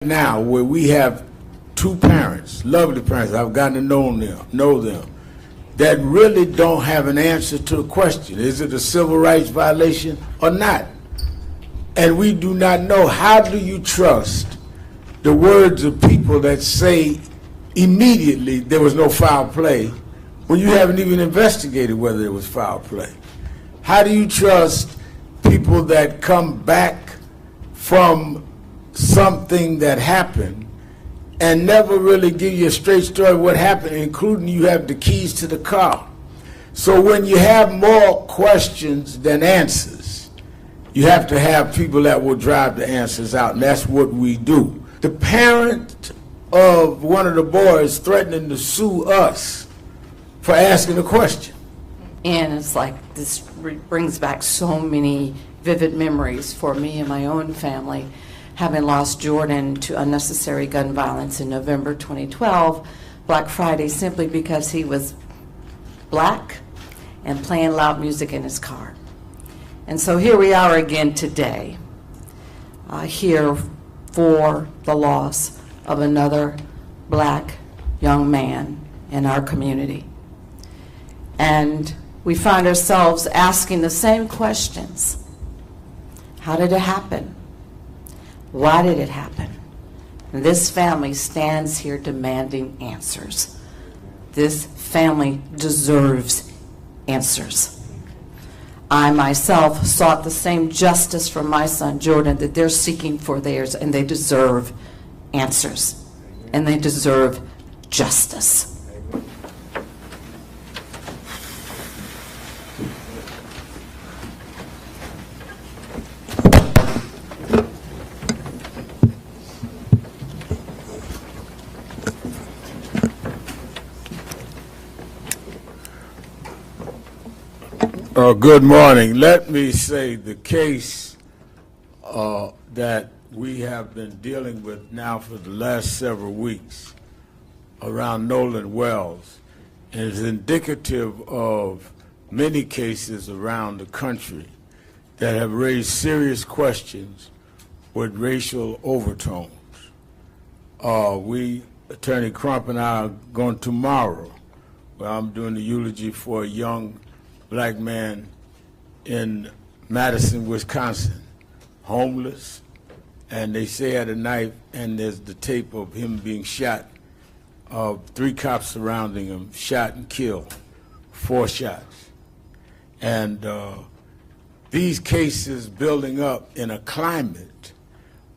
Now, where we have two parents, lovely parents, I've gotten to know them, that really don't have an answer to a question. Is it a civil rights violation or not? And we do not know. How do you trust the words of people that say immediately there was no foul play when you haven't even investigated whether there was foul play? How do you trust people that come back from something that happened and never really give you a straight story of what happened, including you have the keys to the car? So when you have more questions than answers, you have to have people that will drive the answers out, and that's what we do. The parent of one of the boys threatening to sue us for asking a question. And it's like this brings back so many vivid memories for me and my own family, having lost Jordan to unnecessary gun violence in November 2012, Black Friday, simply because he was black and playing loud music in his car. And so here we are again today, here for the loss of another black young man in our community. And we find ourselves asking the same questions. How did it happen? Why did it happen? And this family stands here demanding answers. This family deserves answers. I myself sought the same justice for my son Jordan that they're seeking for theirs, and they deserve answers. And they deserve justice. Good morning. Let me say the case that we have been dealing with now for the last several weeks around Nolan Wells is indicative of many cases around the country that have raised serious questions with racial overtones. Attorney Crump and I are going tomorrow, where I'm doing the eulogy for a young black man in Madison, Wisconsin, homeless, and they say had a knife, and there's the tape of him being shot, 3 cops surrounding him, shot and killed, 4 shots. And these cases building up in a climate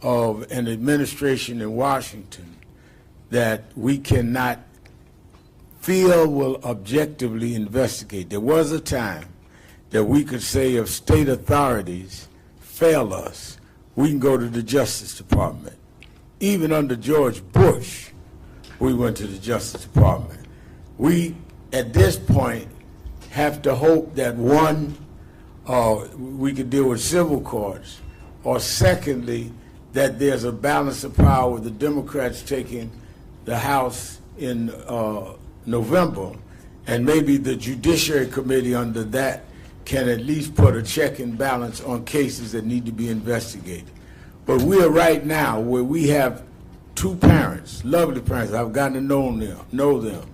of an administration in Washington that we cannot feel will objectively investigate. There was a time that we could say if state authorities fail us, we can go to the Justice Department. Even under George Bush, we went to the Justice Department. We, at this point, have to hope that one, we could deal with civil courts, or secondly, that there's a balance of power with the Democrats taking the House in November, and maybe the Judiciary Committee under that can at least put a check and balance on cases that need to be investigated. But we are right now where we have two parents, lovely parents, I've gotten to know them,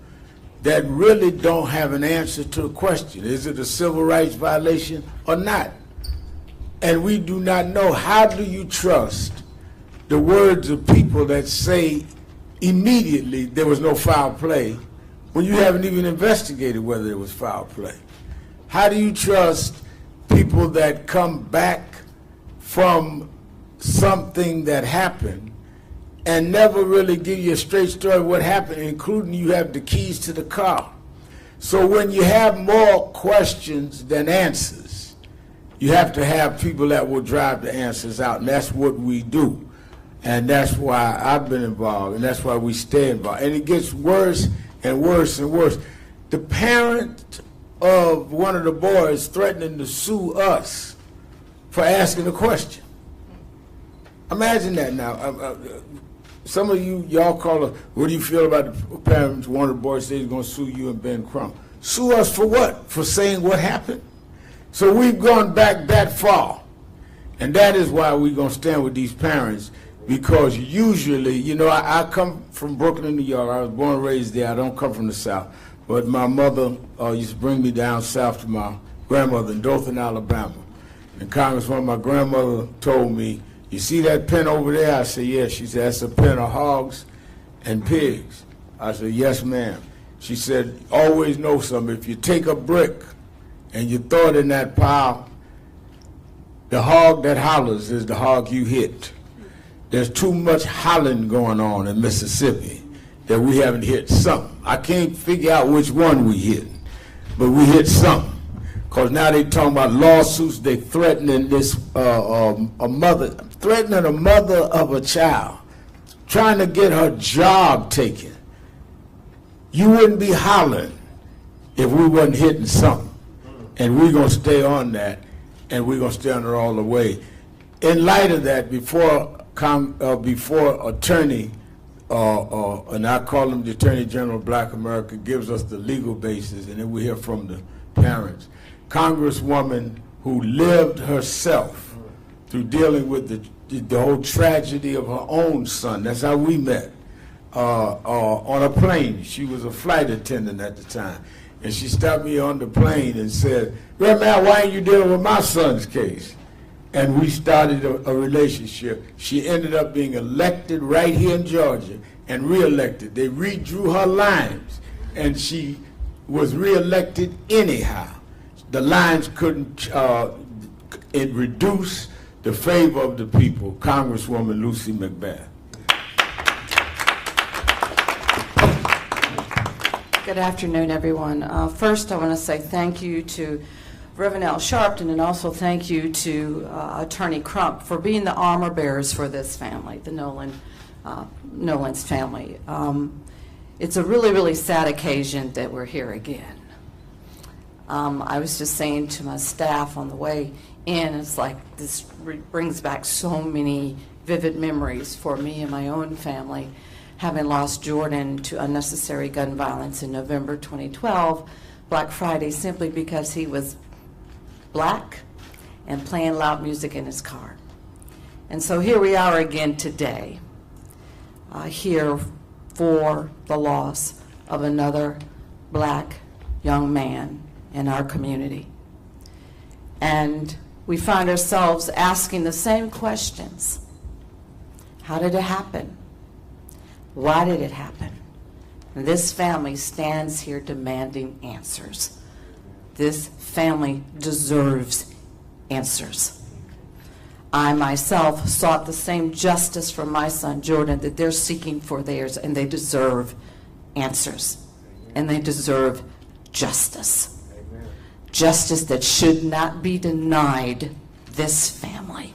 that really don't have an answer to a question. Is it a civil rights violation or not? And we do not know. How do you trust the words of people that say immediately there was no foul play when you haven't even investigated whether there was foul play? How do you trust people that come back from something that happened and never really give you a straight story of what happened, including you have the keys to the car? So when you have more questions than answers, you have to have people that will drive the answers out, and that's what we do. And that's why I've been involved, and that's why we stay involved. And it gets worse and worse and worse. The parent of one of the boys threatening to sue us for asking a question. Imagine that now. Some of y'all call us, what do you feel about the parents? One of the boys says he's going to sue you and Ben Crump. Sue us for what? For saying what happened? So we've gone back that far. And that is why we're going to stand with these parents Because usually, you know, I come from Brooklyn, New York. I was born and raised there. I don't come from the South. But my mother used to bring me down south to my grandmother in Dothan, Alabama. And Congresswoman, my grandmother told me, "You see that pen over there?" I said, "Yes." She said, "That's a pen of hogs and pigs." I said, "Yes, ma'am." She said, "Always know something. If you take a brick and you throw it in that pile, the hog that hollers is the hog you hit. There's too much hollering going on in Mississippi that we haven't hit something. I can't figure out which one we hit, but we hit something. Because now they talking about lawsuits. They threatening this threatening a mother of a child, trying to get her job taken. You wouldn't be hollering if we wasn't hitting something. And we're going to stay on that, and we're going to stay on it all the way. In light of that, before attorney, and I call him the Attorney General of Black America, gives us the legal basis, and then we hear from the parents. Congresswoman who lived herself through dealing with the whole tragedy of her own son. That's how we met. On a plane. She was a flight attendant at the time. And she stopped me on the plane and said, "Grandma, why ain't you dealing with my son's case?" And we started a relationship. She ended up being elected right here in Georgia and reelected. They redrew her lines, and she was reelected anyhow. The lines couldn't reduce the favor of the people. Congresswoman Lucy McBath. Good afternoon, everyone. First, I want to say thank you to Reverend Al Sharpton, and also thank you to Attorney Crump for being the armor bearers for this family, the Nolan's family. It's a really, really sad occasion that we're here again. I was just saying to my staff on the way in, it's like this brings back so many vivid memories for me and my own family, having lost Jordan to unnecessary gun violence in November 2012, Black Friday, simply because he was black and playing loud music in his car. And so here we are again today, here for the loss of another black young man in our community. And we find ourselves asking the same questions. How did it happen? Why did it happen? And this family stands here demanding answers. This family deserves answers. I myself sought the same justice for my son Jordan that they're seeking for theirs, and they deserve answers. And they deserve justice. Amen. Justice that should not be denied this family,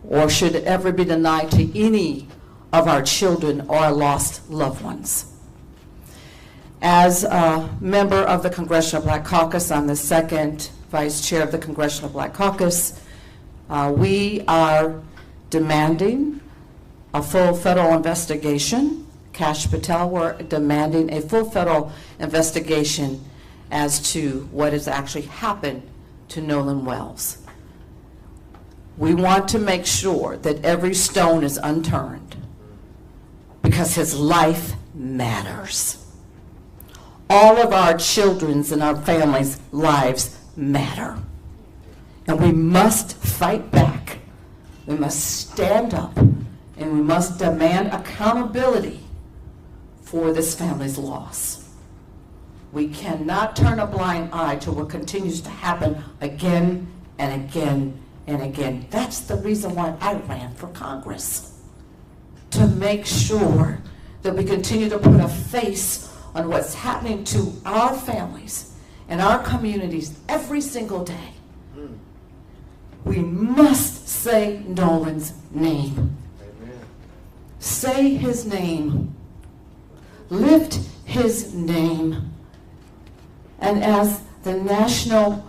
or should ever be denied to any of our children or our lost loved ones. As a member of the Congressional Black Caucus, I'm the second vice chair of the Congressional Black Caucus. We are demanding a full federal investigation. Kash Patel, we're demanding a full federal investigation as to what has actually happened to Nolan Wells. We want to make sure that every stone is unturned, because his life matters. All of our children's and our families' lives matter. And we must fight back. We must stand up, and we must demand accountability for this family's loss. We cannot turn a blind eye to what continues to happen again and again and again. That's the reason why I ran for Congress, to make sure that we continue to put a face on what's happening to our families and our communities every single day. We must say Nolan's name. Amen. Say his name. Lift his name. And as the national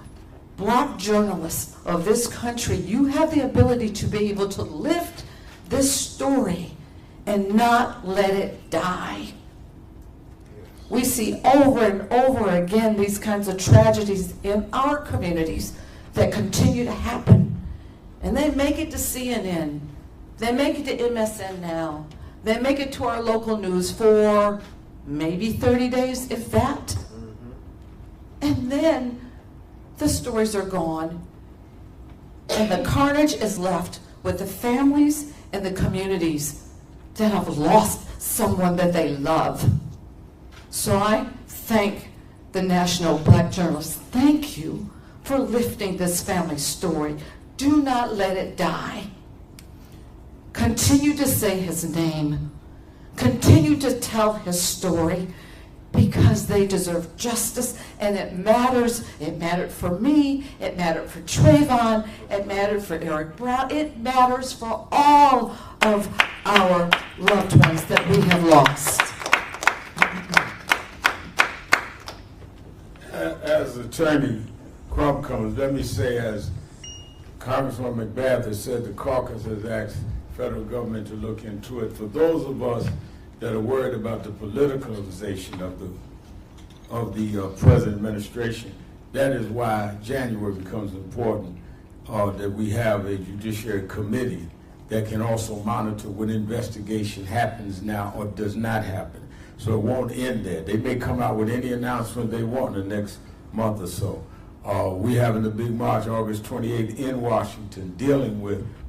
black journalist of this country, you have the ability to be able to lift this story and not let it die. We see over and over again these kinds of tragedies in our communities that continue to happen. And they make it to CNN, They make it to MSN Now. They make it to our local news for maybe 30 days, if that. And then the stories are gone. And the carnage is left with the families and the communities that have lost someone that they love. So I thank the National Black Journalists. Thank you for lifting this family story. Do not let it die. Continue to say his name. Continue to tell his story, because they deserve justice, and it matters. It mattered for me. It mattered for Trayvon. It mattered for Eric Brown. It matters for all of our loved ones that we have lost. As Attorney Crump comes, let me say, as Congresswoman McBath has said, the caucus has asked federal government to look into it. For those of us that are worried about the politicalization of the present administration, that is why January becomes important, that we have a judiciary committee that can also monitor when investigation happens now or does not happen. So it won't end there. They may come out with any announcement they want in the next month or so. We having a big march August 28th in Washington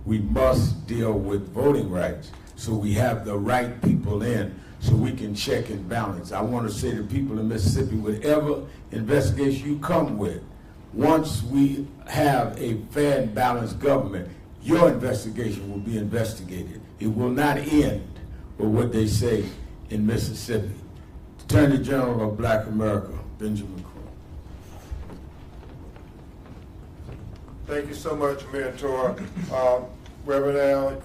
we must deal with voting rights, so we have the right people in, so we can check and balance. I want to say to people in Mississippi, whatever investigation you come with, once we have a fair and balanced government, your investigation will be investigated. It will not end with what they say in Mississippi. Attorney General of Black America, Benjamin Crump. Thank you so much, Mentor. Reverend Allen,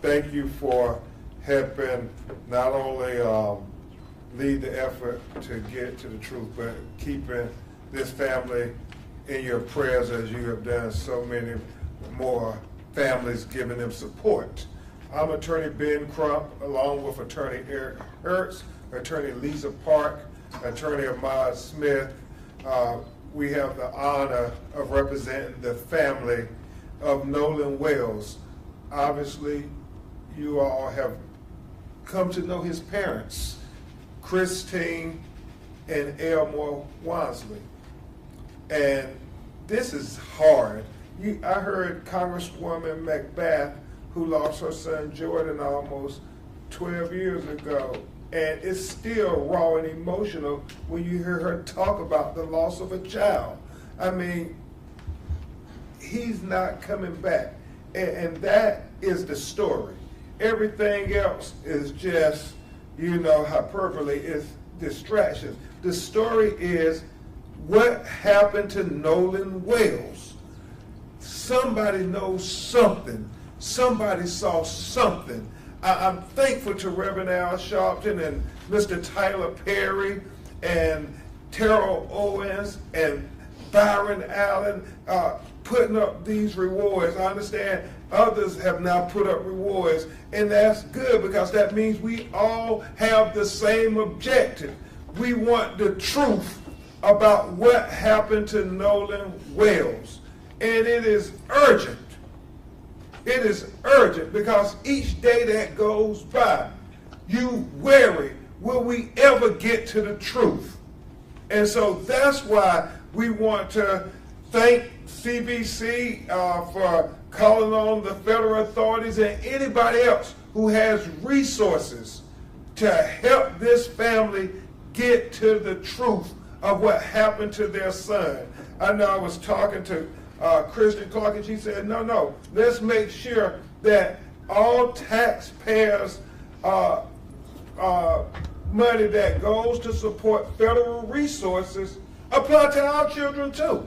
thank you for helping not only lead the effort to get to the truth, but keeping this family in your prayers as you have done so many more families, giving them support. I'm Attorney Ben Crump, along with Attorney Eric Hertz, Attorney Lisa Park, Attorney Ahmad Smith. We have the honor of representing the family of Nolan Wells. Obviously, you all have come to know his parents, Christine and Elmore Wansley. And this is hard. I heard Congresswoman McBath, who lost her son Jordan almost 12 years ago, and it's still raw and emotional when you hear her talk about the loss of a child. I mean, he's not coming back, and that is the story. Everything else is just, hyperbole, is distractions. The story is what happened to Nolan Wells. Somebody knows something. Somebody saw something. I'm thankful to Reverend Al Sharpton and Mr. Tyler Perry and Terrell Owens and Byron Allen putting up these rewards. I understand others have now put up rewards, and that's good, because that means we all have the same objective. We want the truth about what happened to Nolan Wells, and it is urgent. It is urgent, because each day that goes by, you worry, will we ever get to the truth? And so that's why we want to thank CBC for calling on the federal authorities and anybody else who has resources to help this family get to the truth of what happened to their son. I know I was talking to Kristen Clark, and she said, no, let's make sure that all taxpayers' money that goes to support federal resources apply to our children too.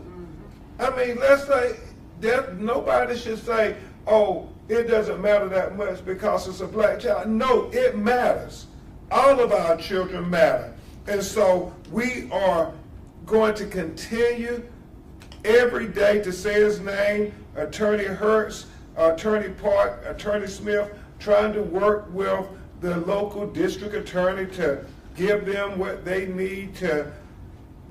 I mean, let's say that nobody should say, oh, it doesn't matter that much because it's a black child. No, it matters. All of our children matter. And so we are going to continue every day to say his name, Attorney Hertz, Attorney Park, Attorney Smith, trying to work with the local district attorney to give them what they need to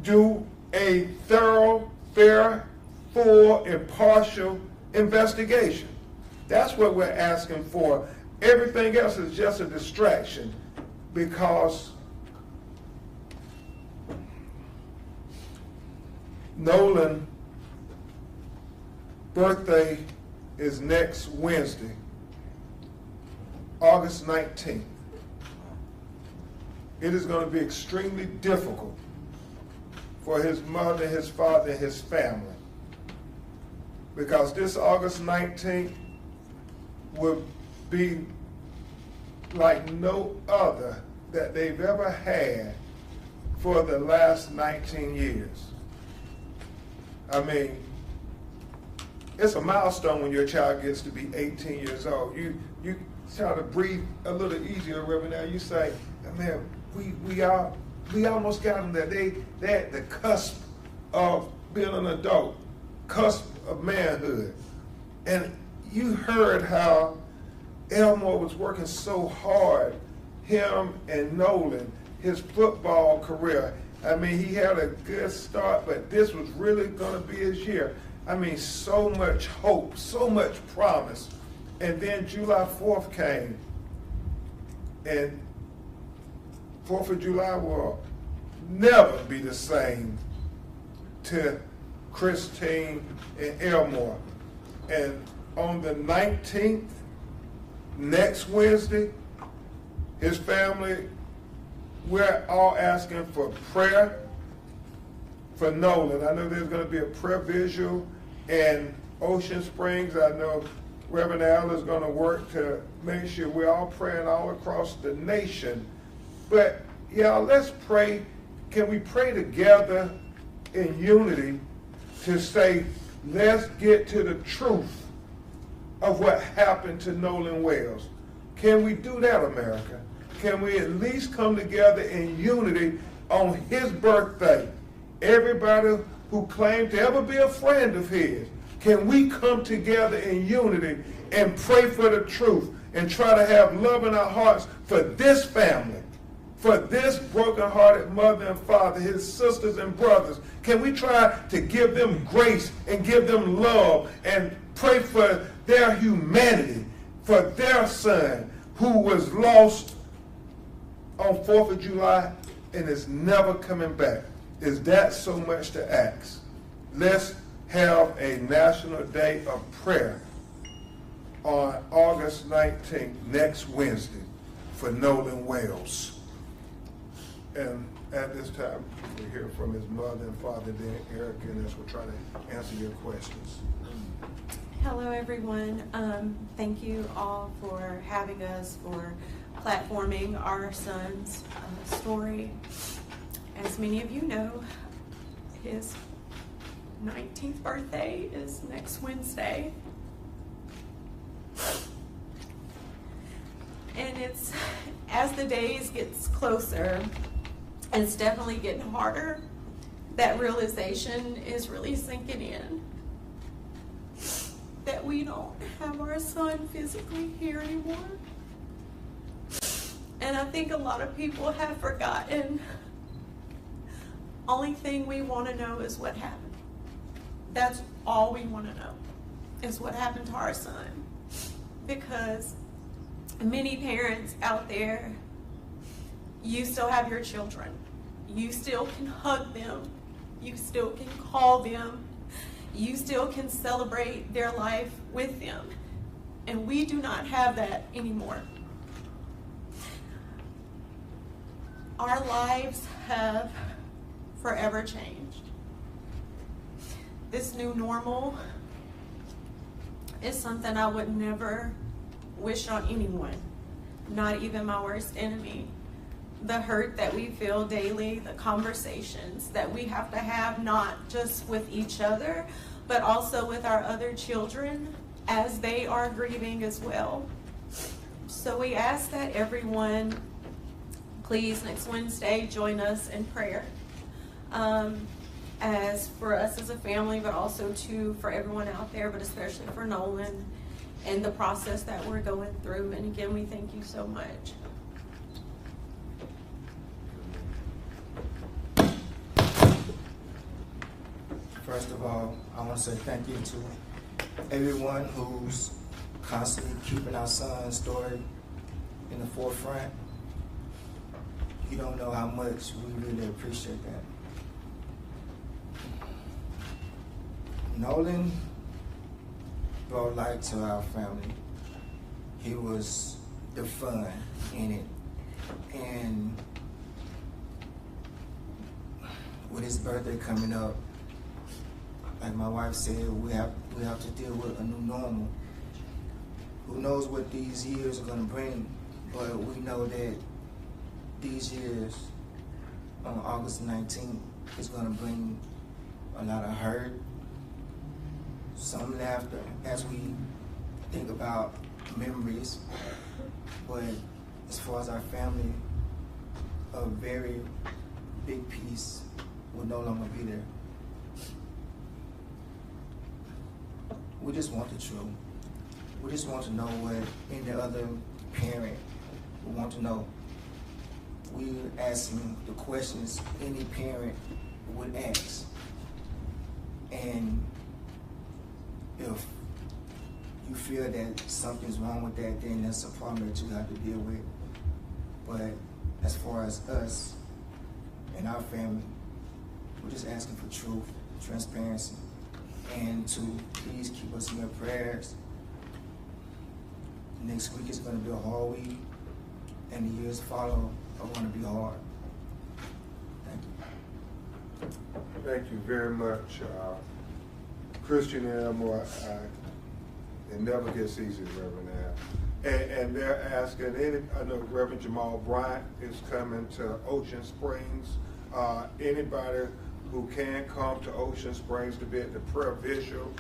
do a thorough, fair, full, impartial investigation. That's what we're asking for. Everything else is just a distraction, because Nolan's birthday is next Wednesday, August 19th. It is going to be extremely difficult for his mother, his father, and his family, because this August 19th will be like no other that they've ever had for the last 19 years. I mean, it's a milestone when your child gets to be 18 years old. You try to breathe a little easier, Reverend. Now you say, man, we almost got them there. They're at the cusp of being an adult, cusp of manhood. And you heard how Elmore was working so hard, him and Nolan, his football career. I mean, he had a good start, but this was really going to be his year. I mean, so much hope, so much promise. And then July 4th came, and 4th of July will never be the same to Christine and Elmore. And on the 19th, next Wednesday, his family, we're all asking for prayer for Nolan. I know there's going to be a prayer visual in Ocean Springs. I know Reverend Al is going to work to make sure we're all praying all across the nation. But y'all, let's pray. Can we pray together in unity to say, let's get to the truth of what happened to Nolan Wells? Can we do that, America? Can we at least come together in unity on his birthday? Everybody who claimed to ever be a friend of his, can we come together in unity and pray for the truth and try to have love in our hearts for this family, for this broken-hearted mother and father, his sisters and brothers? Can we try to give them grace and give them love and pray for their humanity, for their son who was lost on 4th of July and is never coming back? Is that so much to ask? Let's have a national day of prayer on August 19th, next Wednesday, for Nolan Wells. And at this time, we'll hear from his mother and father, then Erica, and us will try to answer your questions. Hello, everyone. Thank you all for having us, for platforming our son's story. As many of you know, his 19th birthday is next Wednesday. And it's, as the days gets closer, it's definitely getting harder. That realization is really sinking in, that we don't have our son physically here anymore. And I think a lot of people have forgotten. Only thing we want to know is what happened. That's all we want to know, is what happened to our son. Because many parents out there, you still have your children. You still can hug them. You still can call them. You still can celebrate their life with them. And we do not have that anymore. Our lives have forever changed. This new normal is something I would never wish on anyone, not even my worst enemy. The hurt that we feel daily, the conversations that we have to have, not just with each other, but also with our other children as they are grieving as well. So we ask that everyone, please, next Wednesday, join us in prayer. As for us as a family, but also for everyone out there, but especially for Nolan and the process that we're going through. And again, we thank you so much. First of all, I want to say thank you to everyone who's constantly keeping our son's story in the forefront. You don't know how much we really appreciate that. Nolan brought light to our family. He was the fun in it. And with his birthday coming up, like my wife said, we have to deal with a new normal. Who knows what these years are gonna bring, but we know that these years on August 19th is gonna bring a lot of hurt, some laughter as we think about memories, but as far as our family, a very big piece will no longer be there. We just want the truth. We just want to know what any other parent would want to know. We're asking the questions any parent would ask. And if you feel that something's wrong with that, then that's a problem that you have to deal with. But as far as us and our family, we're just asking for truth, transparency, and to please keep us in your prayers. Next week is going to be a hard week, and the years follow are going to be hard. Thank you. Thank you very much, Christian and Elmore. It never gets easy, Reverend Al. And they're asking, I know Reverend Jamal Bryant is coming to Ocean Springs. Anybody who can come to Ocean Springs to be at the prayer vigil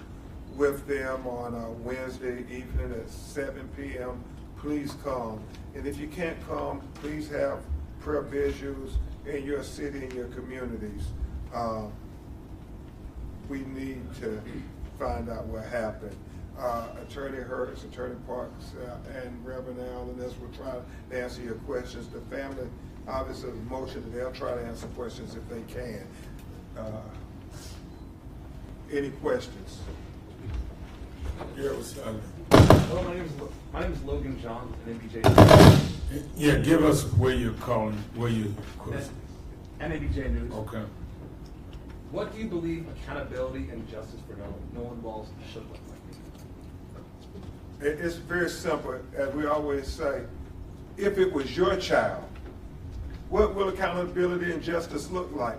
with them on a Wednesday evening at 7 p.m., please come. And if you can't come, please have prayer vigils in your city and your communities. We need to find out what happened. Attorney Hurts, Attorney Parks, and Reverend Allen, as we're trying to answer your questions. The family, obviously, the motion, they'll try to answer questions if they can. Any questions? Yeah, what's up? Hello, my name is Logan John, NABJ. Yeah, give us where you're calling, NABJ News. Okay. What do you believe accountability and justice for Nolan Wells should look like? It's very simple. As we always say, if it was your child, what will accountability and justice look like?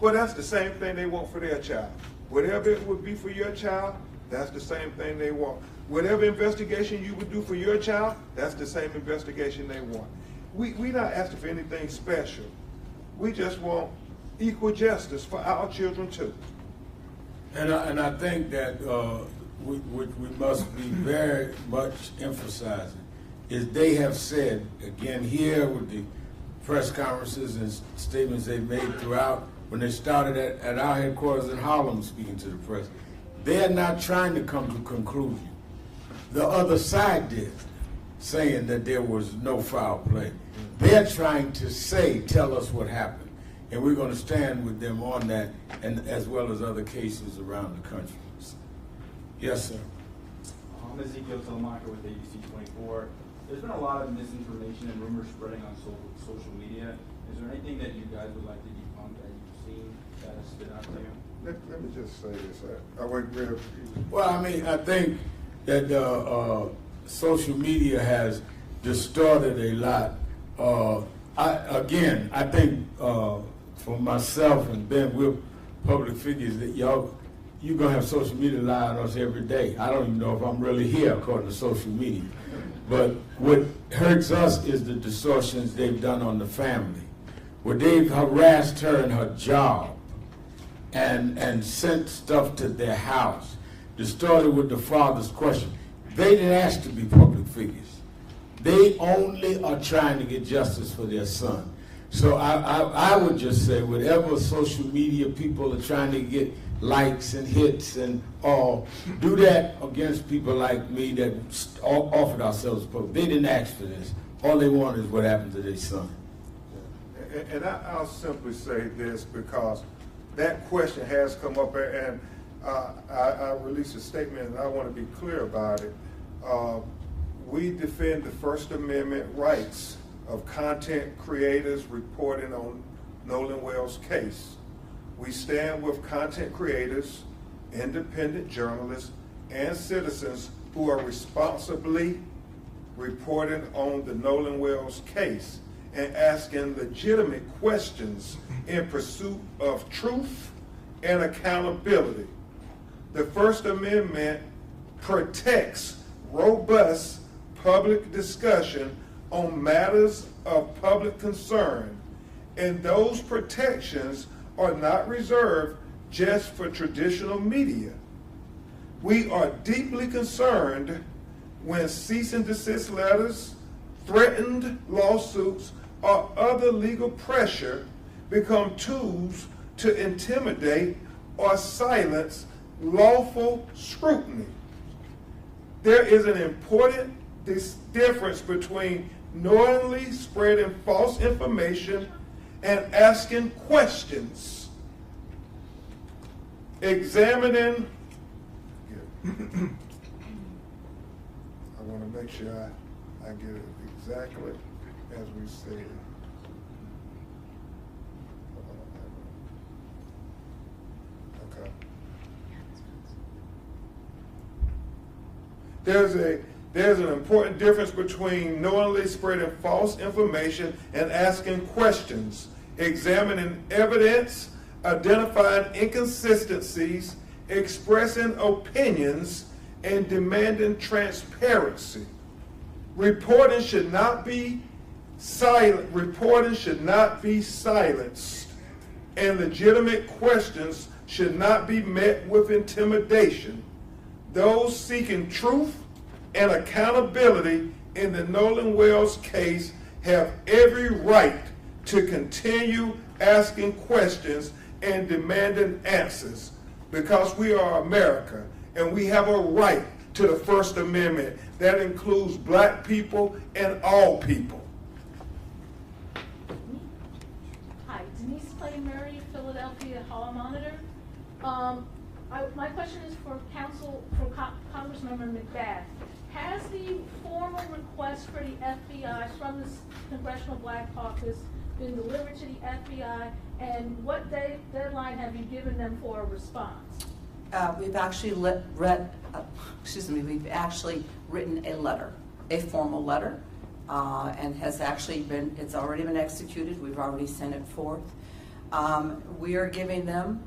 Well, that's the same thing they want for their child. Whatever it would be for your child, that's the same thing they want. Whatever investigation you would do for your child, that's the same investigation they want. We're not asking for anything special. We just want equal justice for our children too. And I think that we must be very much emphasizing is they have said, again here with the press conferences and statements they've made throughout, when they started at our headquarters in Harlem speaking to the press, they're not trying to come to a conclusion. The other side did, saying that there was no foul play. They're trying to tell us what happened. And we're going to stand with them on that, and as well as other cases around the country. Yes, sir. I'm Ezekiel Telemacher with ABC 24. There's been a lot of misinformation and rumors spreading on social media. Is there anything that you guys would like to debunk that you've seen that has stood out to you? Let me just say this. Well, I mean, I think that social media has distorted a lot. I think for myself and Ben, we're public figures that you're going to have social media lie on us every day. I don't even know if I'm really here according to social media. But what hurts us is the distortions they've done on the family, where they've harassed her in her job and sent stuff to their house, distorted with the father's question. They didn't ask to be public figures. They only are trying to get justice for their son. So I would just say, whatever social media people are trying to get likes and hits and all, do that against people like me that offered ourselves public. They didn't ask for this. All they want is what happened to their son. And I'll simply say this, because that question has come up, and I released a statement, and I want to be clear about it. We defend the First Amendment rights of content creators reporting on Nolan Wells' case. We stand with content creators, independent journalists, and citizens who are responsibly reporting on the Nolan Wells case and asking legitimate questions in pursuit of truth and accountability. The First Amendment protects robust public discussion on matters of public concern, and those protections are not reserved just for traditional media. We are deeply concerned when cease and desist letters, threatened lawsuits, or other legal pressure become tools to intimidate or silence lawful scrutiny. There is an important difference between knowingly spreading false information and asking questions, examining. I want to make sure I get it exactly as we said. Okay. There's an important difference between knowingly spreading false information and asking questions, examining evidence, identifying inconsistencies, expressing opinions, and demanding transparency. Reporting should not be silent. Reporting should not be silenced, and legitimate questions should not be met with intimidation. Those seeking truth and accountability in the Nolan Wells case have every right to continue asking questions and demanding answers, because we are America and we have a right to the First Amendment. That includes black people and all people. Hi, Denise Clay Murray, Philadelphia Hall Monitor. My question is for Congressmember McBath. Has the formal request for the FBI from the Congressional Black Caucus been delivered to the FBI, and what deadline have you given them for a response? We've actually we've actually written a letter, a formal letter, and it's already been executed. We've already sent it forth. We are giving them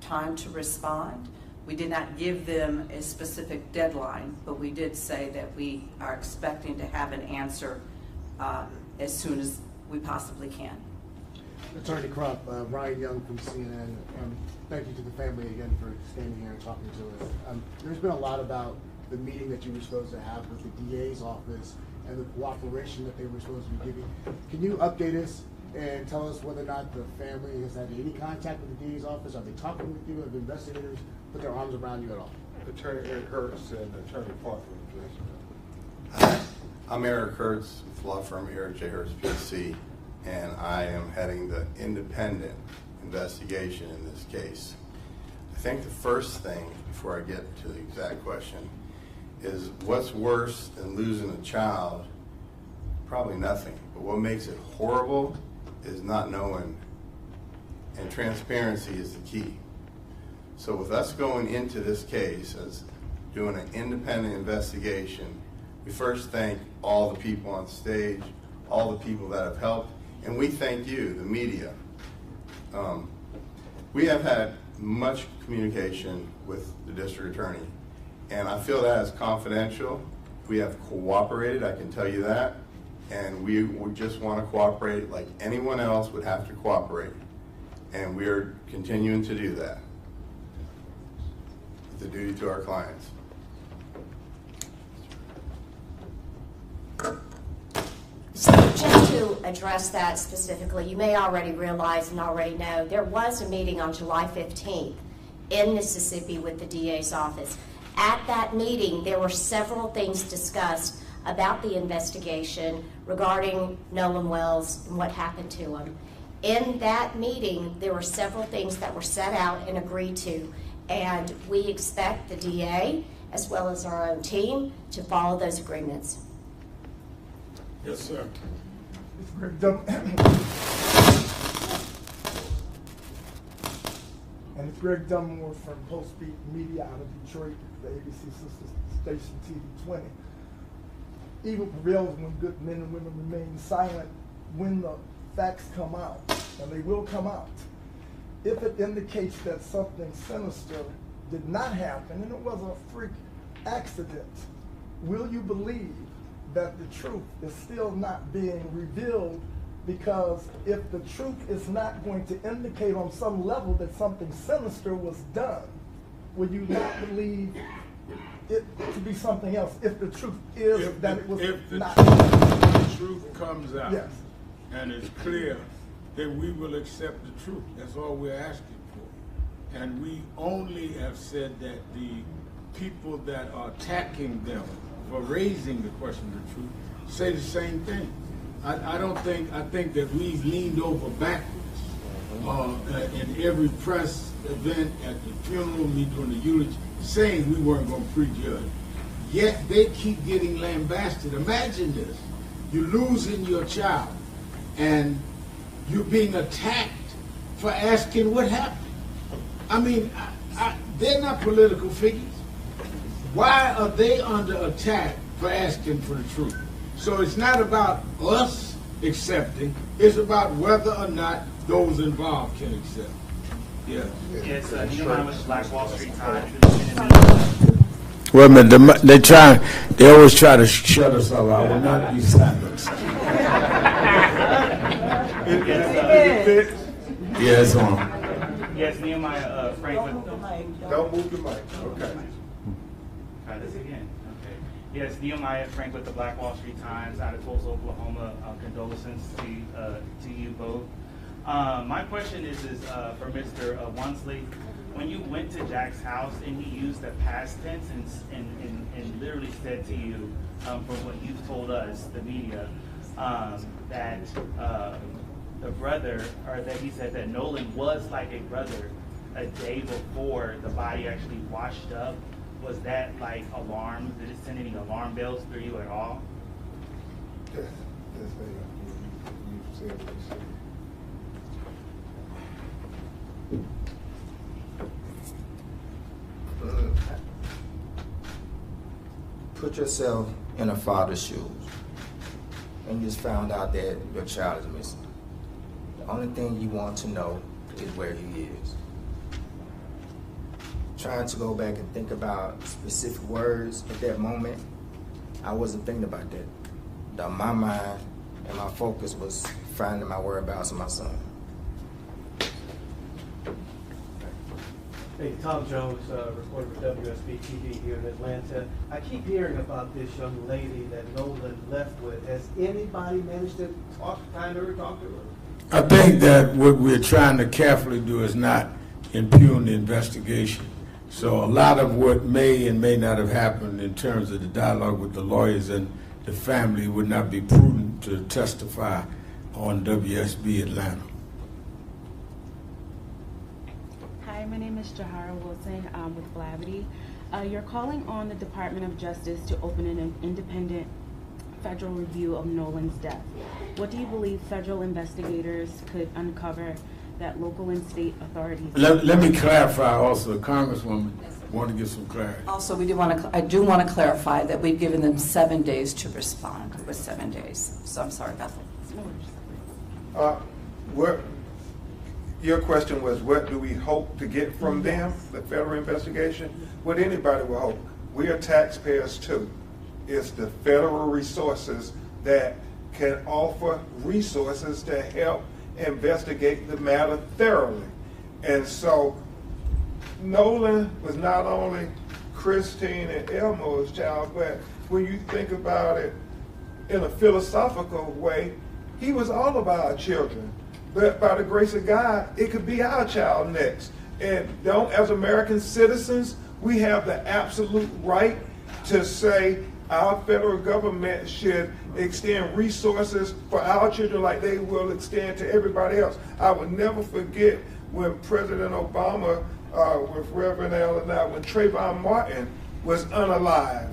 time to respond. We did not give them a specific deadline, but we did say that we are expecting to have an answer as soon as we possibly can. Attorney Krupp, Ryan Young from CNN. Thank you to the family again for standing here and talking to us. There's been a lot about the meeting that you were supposed to have with the DA's office and the cooperation that they were supposed to be giving. Can you update us and tell us whether or not the family has had any contact with the DA's office? Are they talking with you? Have investigators put their arms around you at all? Attorney Eric Hertz and Attorney Parker. I'm Eric Hertz with law firm Eric J. Hertz, PC, and I am heading the independent investigation in this case. I think the first thing, before I get to the exact question, is what's worse than losing a child? Probably nothing. But what makes it horrible is not knowing, and transparency is the key. So with us going into this case as doing an independent investigation, we first thank all the people on stage, all the people that have helped, and we thank you, the media. We have had much communication with the district attorney, and I feel that is confidential. We have cooperated, I can tell you that, and we would just want to cooperate like anyone else would have to cooperate, and we are continuing to do that. It's a duty to our clients. So just to address that specifically, you may already realize and already know there was a meeting on July 15th in Mississippi with the DA's office. At that meeting, there were several things discussed about the investigation regarding Nolan Wells and what happened to him. In that meeting, there were several things that were set out and agreed to, and we expect the DA as well as our own team, to follow those agreements. Yes, sir. It's Greg Dum- and it's Greg Dunmore from Post Beat Media out of Detroit, the ABC sister station TV 20. Evil prevails when good men and women remain silent when the facts come out, and they will come out. If it indicates that something sinister did not happen and it was a freak accident, will you believe that the truth is still not being revealed? Because if the truth is not going to indicate on some level that something sinister was done, will you not believe it to be something else if the truth is If that the- it was if the not? truth comes out Yes. and it's clear, then we will accept the truth. That's all we're asking for. And we only have said that the people that are attacking them for raising the question of the truth say the same thing. I think that we've leaned over backwards in every press event, at the funeral, me doing the eulogy, saying we weren't going to prejudge. Yet they keep getting lambasted. Imagine this. You're losing your child and you're being attacked for asking what happened. I mean, they're not political figures. Why are they under attack for asking for the truth? So it's not about us accepting, it's about whether or not those involved can accept. Yeah. Yes, Nolan with the Black Wall Street Times. Wait a minute, they always try to shut us all out. We'll not be silenced. Yeah, it's on. Yes, Nehemiah Franklin. Don't move the mic. Okay. Try this again. Okay. Yes, Nehemiah Frank with the Black Wall Street Times out of Tulsa, Oklahoma. Condolences to you both. My question is for Mr. Wansley. When you went to Jack's house and he used the past tense and literally said to you, from what you've told us, the media, that the brother, or that he said that Nolan was like a brother a day before the body actually washed up, was that like alarm? Did it send any alarm bells through you at all? Yes, you said what you said. Put yourself in a father's shoes and you just found out that your child is missing. The only thing you want to know is where he is. Trying to go back and think about specific words at that moment, I wasn't thinking about that. My mind and my focus was finding my whereabouts of my son. Hey, Tom Jones, reporter for WSB TV here in Atlanta. I keep hearing about this young lady that Nolan left with. Has anybody managed to find her or talk to her? I think that what we're trying to carefully do is not impugn the investigation. So a lot of what may and may not have happened in terms of the dialogue with the lawyers and the family would not be prudent to testify on WSB Atlanta. Hi, my name is Jahara Wilson with Blavity. You're calling on the Department of Justice to open an independent federal review of Nolan's death. What do you believe federal investigators could uncover that local and state authorities... Let me clarify also, Congresswoman, want to give some clarity. Also, I do want to clarify that we've given them 7 days to respond. It was 7 days. So I'm sorry about that. Your question was, what do we hope to get from them, the federal investigation? What anybody will hope. We are taxpayers too. It's the federal resources that can offer resources to help investigate the matter thoroughly. And so Nolan was not only Christine and Elmo's child, but when you think about it in a philosophical way, he was all of our children. But by the grace of God, it could be our child next. And as American citizens, we have the absolute right to say our federal government should extend resources for our children like they will extend to everybody else. I will never forget when President Obama, with Reverend Al and I, when Trayvon Martin was unalive.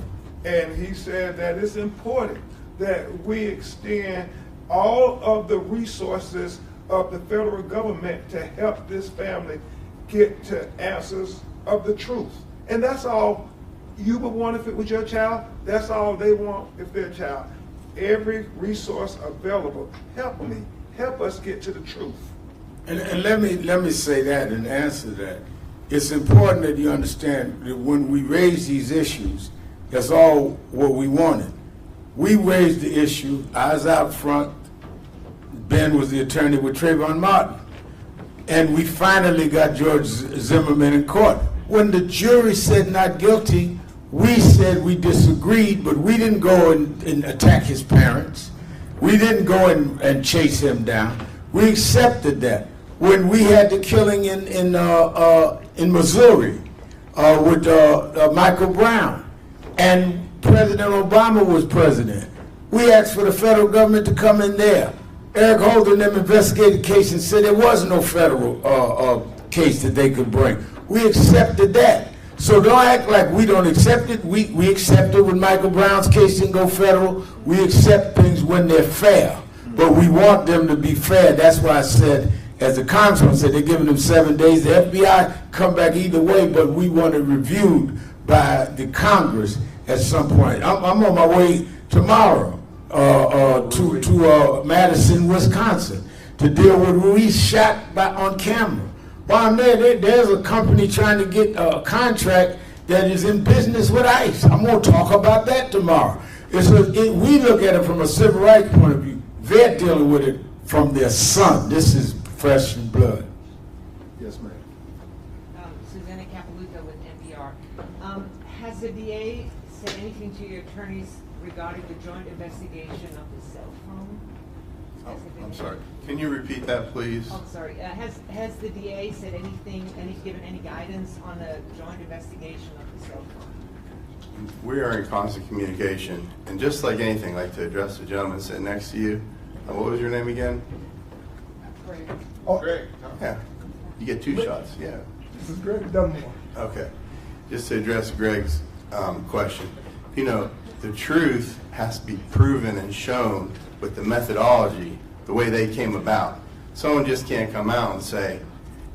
And he said that it's important that we extend all of the resources of the federal government to help this family get to answers of the truth. And that's all you would want if it was your child. That's all they want if their child. Every resource available, help me, help us get to the truth. And let me say that and answer that. It's important that you understand that when we raise these issues, that's all what we wanted. We raised the issue. I was out front. Ben was the attorney with Trayvon Martin. And we finally got George Zimmerman in court. When the jury said not guilty, we said we disagreed, but we didn't go and attack his parents. We didn't go and chase him down. We accepted that. When we had the killing in Missouri with Michael Brown, and President Obama was president, we asked for the federal government to come in there. Eric Holder and them investigated the case and said there was no federal case that they could bring. We accepted that. So don't act like we don't accept it. We accept it when Michael Brown's case didn't go federal. We accept things when they're fair. But we want them to be fair. That's why I said, as the congressman said, they're giving them 7 days. The FBI come back either way, but we want it reviewed by the Congress at some point. I'm on my way tomorrow to Madison, Wisconsin, to deal with Ruiz shot on camera. While I'm there, there's a company trying to get a contract that is in business with ICE. I'm going to talk about that tomorrow. We look at it from a civil rights point of view. They're dealing with it from their son. This is flesh and blood. Yes, ma'am. Susanna Capaluca with NPR. Has the DA said anything to your attorneys regarding the joint investigation of the cell phone? I'm sorry. Can you repeat that, please? Oh, sorry. Has the DA said anything, given any guidance on the joint investigation of the cell phone? We are in constant communication, and just like anything, I'd like to address the gentleman sitting next to you. What was your name again? Greg. Oh, Greg. Yeah. You get 2 shots. Yeah. This is Greg Dunmore. Okay. Just to address Greg's question, the truth has to be proven and shown with the methodology, the way they came about. Someone just can't come out and say,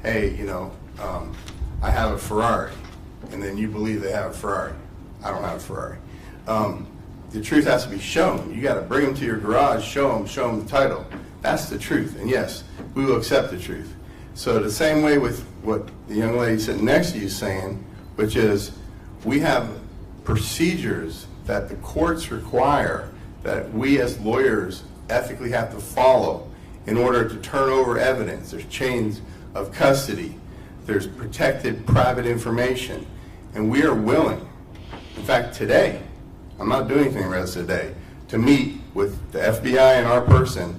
hey, I have a Ferrari, and then you believe they have a Ferrari. I don't have a Ferrari. The truth has to be shown. You got to bring them to your garage, show them the title. That's the truth. And yes, we will accept the truth. So the same way with what the young lady sitting next to you is saying, which is we have procedures that the courts require that we as lawyers ethically have to follow in order to turn over evidence. There's chains of custody. There's protected private information. And we are willing, in fact today, I'm not doing anything the rest of the day, to meet with the FBI and our person,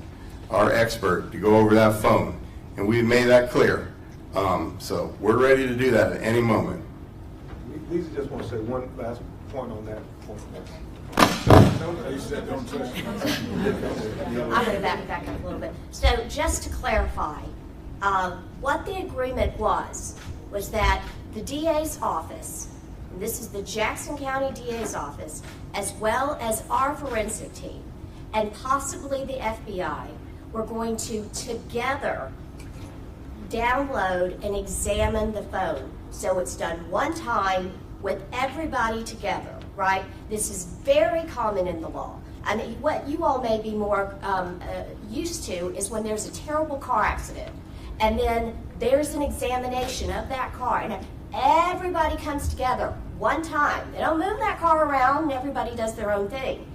our expert, to go over that phone. And we've made that clear. So we're ready to do that at any moment. Lisa just want to say one last point on that point. I'm going to back up a little bit. So just to clarify, what the agreement was that the DA's office, and this is the Jackson County DA's office, as well as our forensic team, and possibly the FBI, were going to together download and examine the phone. So it's done one time with everybody together, right? This is very common in the law. I mean, what you all may be more used to is when there's a terrible car accident, and then there's an examination of that car, and everybody comes together one time. They don't move that car around, and everybody does their own thing.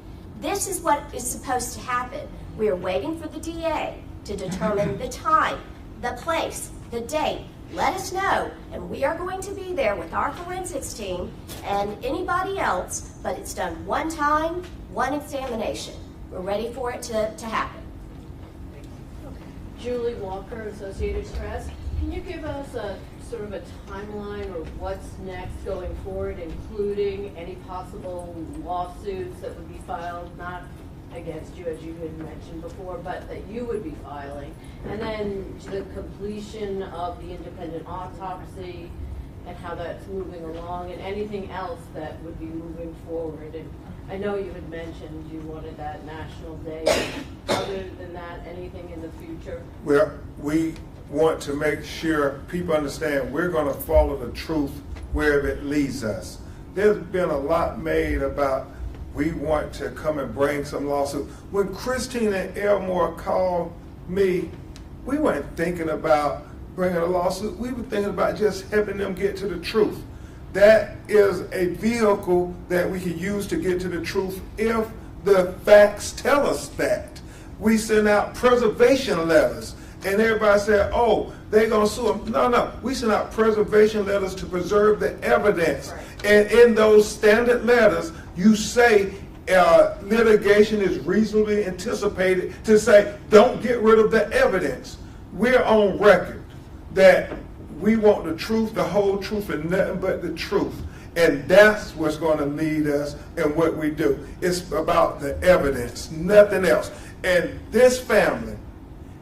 This is what is supposed to happen. We are waiting for the DA to determine the time, the place, the date. Let us know, and we are going to be there with our forensics team and anybody else, but it's done one time, one examination. We're ready for it to happen. Julie Walker, Associated Press. Can you give us a sort of a timeline or what's next going forward, including any possible lawsuits that would be filed, not against you, as you had mentioned before, but that you would be filing, and then the completion of the independent autopsy, and how that's moving along, and anything else that would be moving forward. And I know you had mentioned you wanted that national day. Other than that, anything in the future? Well, we want to make sure people understand we're going to follow the truth wherever it leads us. There's been a lot made about we want to come and bring some lawsuit. When Christina and Elmore called me, we weren't thinking about bringing a lawsuit. We were thinking about just helping them get to the truth. That is a vehicle that we can use to get to the truth if the facts tell us that. We send out preservation letters, and everybody said, oh, they're going to sue them. No, we send out preservation letters to preserve the evidence. Right. And in those standard letters, you say litigation is reasonably anticipated to say, don't get rid of the evidence. We're on record that we want the truth, the whole truth, and nothing but the truth. And that's what's going to lead us in what we do. It's about the evidence, nothing else. And this family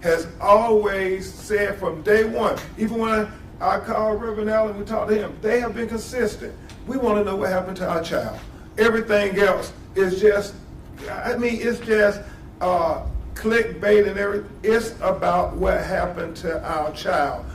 has always said from day one, even when I called Reverend Allen, we talked to him, they have been consistent. We want to know what happened to our child. Everything else is just, it's just clickbait and everything. It's about what happened to our child.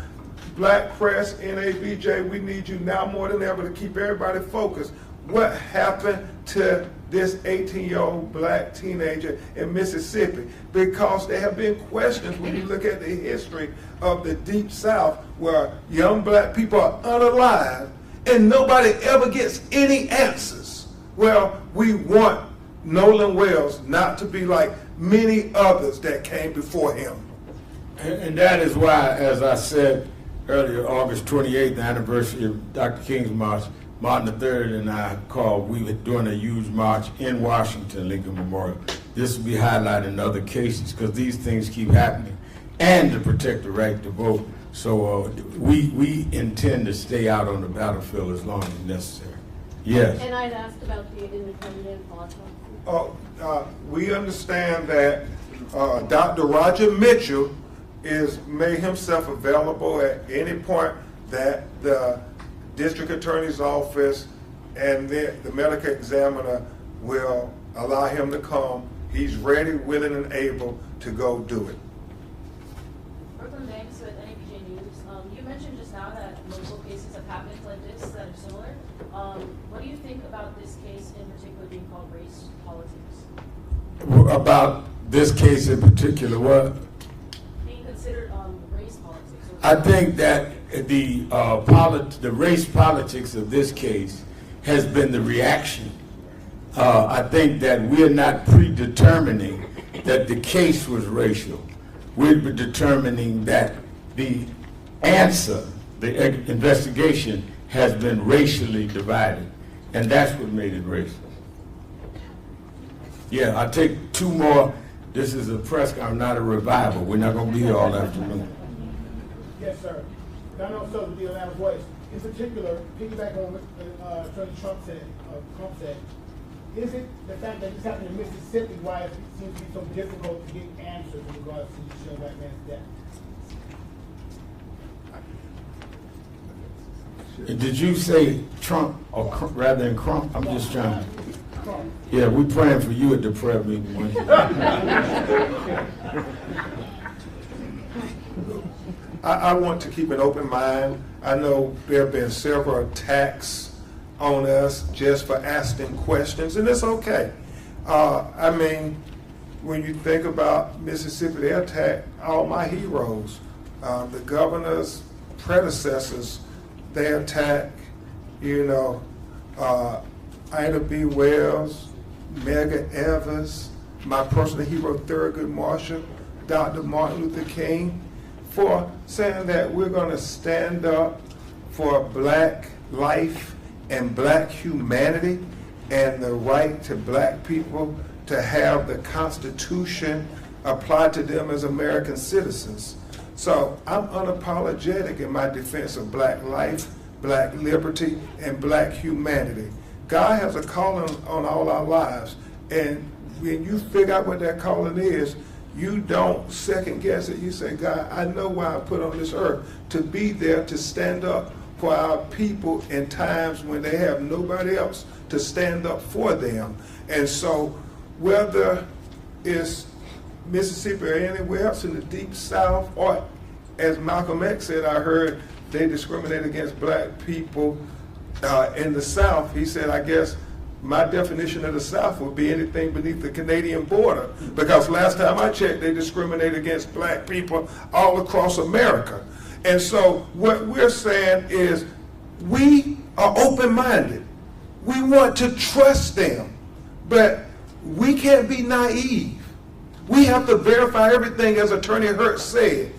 Black press, NABJ, we need you now more than ever to keep everybody focused. What happened to this 18-year-old black teenager in Mississippi? Because there have been questions when you look at the history of the Deep South where young black people are unalive and nobody ever gets any answers. Well, we want Nolan Wells not to be like many others that came before him. And that is why, as I said earlier, August 28th, the anniversary of Dr. King's March, Martin III and I we were doing a huge march in Washington, Lincoln Memorial. This will be highlighted in other cases because these things keep happening, and to protect the right to vote. So we intend to stay out on the battlefield as long as necessary. Yes. And I'd asked about the independent autopsy. We understand that Dr. Roger Mitchell made himself available at any point that the district attorney's office and the medical examiner will allow him to come. He's ready, willing, and able to go do it. Brooklyn Banks with NABJ News. You mentioned just now that multiple cases have happened like this that are similar. What do you think about this case in particular being called race politics? About this case in particular, what? Being considered race politics. I think that the race politics of this case has been the reaction. I think that we're not predetermining that the case was racial. We're determining that the answer, the investigation, has been racially divided, and that's what made it racist. Yeah, I'll take two more. This is a press conference, not a revival. We're not going to be here all afternoon. Yes, sir. I know so the Atlanta Voice. In particular, piggyback on what Attorney Trump said, is it the fact that this happened in Mississippi why it seems to be so difficult to get answers in regards to this young black man's death? Did you say Trump or rather than Crump? I'm just trying to. Yeah, we're praying for you at the prayer meeting Wednesday. I want to keep an open mind. I know there have been several attacks on us just for asking questions, and it's okay. I mean, when you think about Mississippi, they attacked all my heroes. The governor's predecessors, they attacked, Ida B. Wells, Medgar Evers, my personal hero, Thurgood Marshall, Dr. Martin Luther King, for saying that we're going to stand up for black life and black humanity and the right to black people to have the Constitution applied to them as American citizens. So I'm unapologetic in my defense of black life, black liberty, and black humanity. God has a calling on all our lives, and when you figure out what that calling is, you don't second guess it. You say, God, I know why I put on this earth, to be there to stand up for our people in times when they have nobody else to stand up for them. And so whether it's Mississippi or anywhere else in the Deep South, or as Malcolm X said, I heard they discriminate against black people in the South. He said, I guess my definition of the South would be anything beneath the Canadian border, because last time I checked, they discriminate against black people all across America. And so what we're saying is we are open-minded. We want to trust them, but we can't be naive. We have to verify everything, as Attorney Hurt said.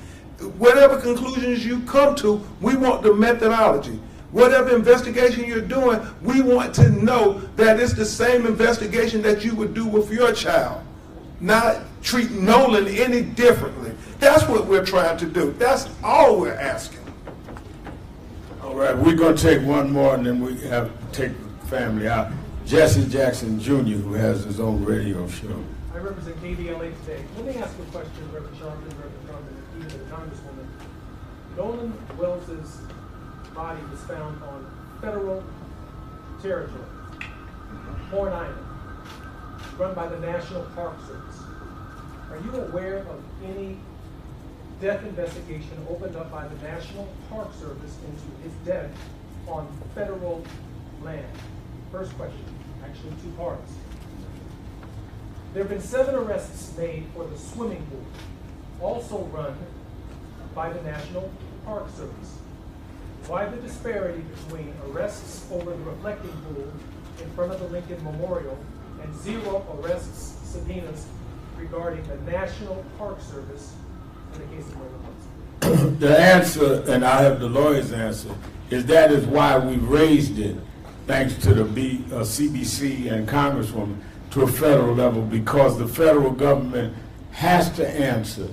Whatever conclusions you come to, we want the methodology. Whatever investigation you're doing, we want to know that it's the same investigation that you would do with your child, not treat Nolan any differently. That's what we're trying to do. That's all we're asking. All right, we're going to take one more, and then we have to take the family out. Jesse Jackson Jr., who has his own radio show. I represent KDLA today. Let me ask a question, Reverend Sharp and Reverend Trump, and even the Congresswoman. Nolan Wells' body was found on federal territory, Horn Island, run by the National Park Service. Are you aware of any death investigation opened up by the National Park Service into his death on federal land? First question, actually two parts. There have been 7 arrests made for the swimming pool, also run by the National Park Service. Why the disparity between arrests over the reflecting pool in front of the Lincoln Memorial and 0 arrests, subpoenas, regarding the National Park Service in the case of Nolan Wells? The answer, and I have the lawyer's answer, is that is why we raised it, thanks to the CBC and Congresswoman, to a federal level, because the federal government has to answer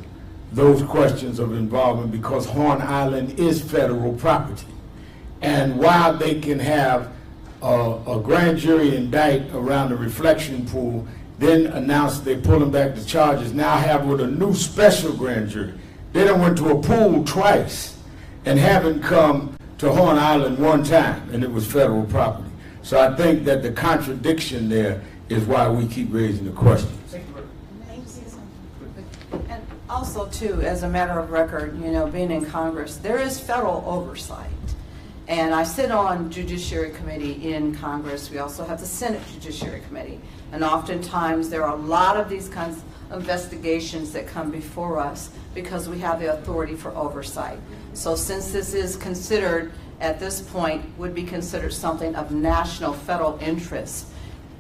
those questions of involvement, because Horn Island is federal property. And while they can have a grand jury indict around the reflection pool, then announce they're pulling back the charges, now have with a new special grand jury. They done went to a pool twice and haven't come to Horn Island one time, and it was federal property. So I think that the contradiction there is why we keep raising the questions. And also, too, as a matter of record, you know, being in Congress, there is federal oversight. And I sit on Judiciary Committee in Congress. We also have the Senate Judiciary Committee. And oftentimes there are a lot of these kinds of investigations that come before us because we have the authority for oversight. So since this is considered, at this point, would be considered something of national federal interest,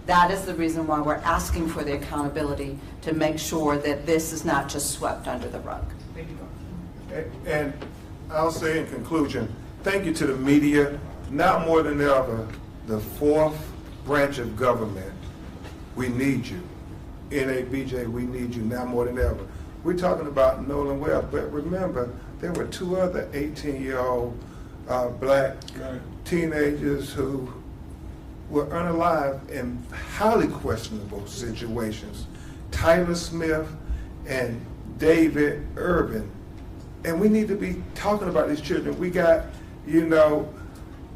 that is the reason why we're asking for the accountability to make sure that this is not just swept under the rug. Thank you. And I'll say in conclusion, thank you to the media. Now more than ever, the 4th branch of government, we need you. NABJ, we need you now more than ever. We're talking about Nolan Wells, but remember, there were 2 other 18-year-old black teenagers who were unalive in highly questionable situations. Tyler Smith and David Urban. And we need to be talking about these children. We got, you know,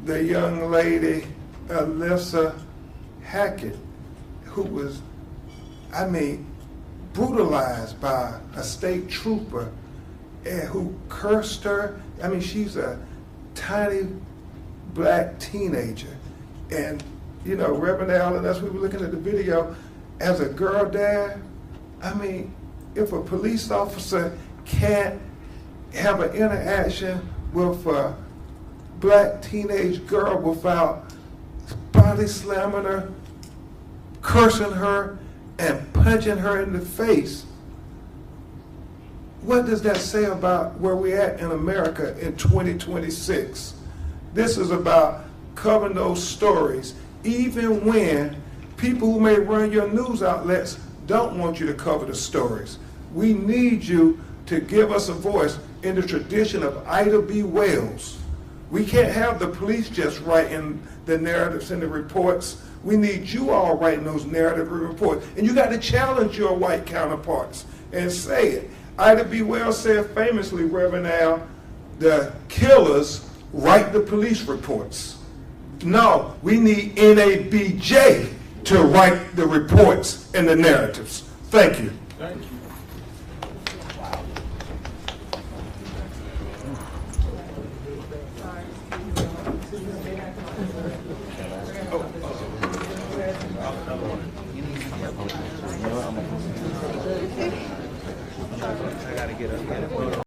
the young lady, Alyssa Hackett, who was, I mean, brutalized by a state trooper and who cursed her. I mean, she's a tiny black teenager. And, you know, Reverend Allen, as we were looking at the video, as a girl dad, I mean, if a police officer can't have an interaction with a black teenage girl without body slamming her, cursing her, and punching her in the face, what does that say about where we're at in America in 2026? This is about covering those stories, even when people who may run your news outlets don't want you to cover the stories. We need you to give us a voice in the tradition of Ida B. Wells. We can't have the police just writing the narratives and the reports. We need you all writing those narrative reports. And you got to challenge your white counterparts and say it. Ida B. Wells said famously, Reverend Al, the killers write the police reports. No, we need NABJ to write the reports and the narratives. Thank you. Thank you. I gotta get up.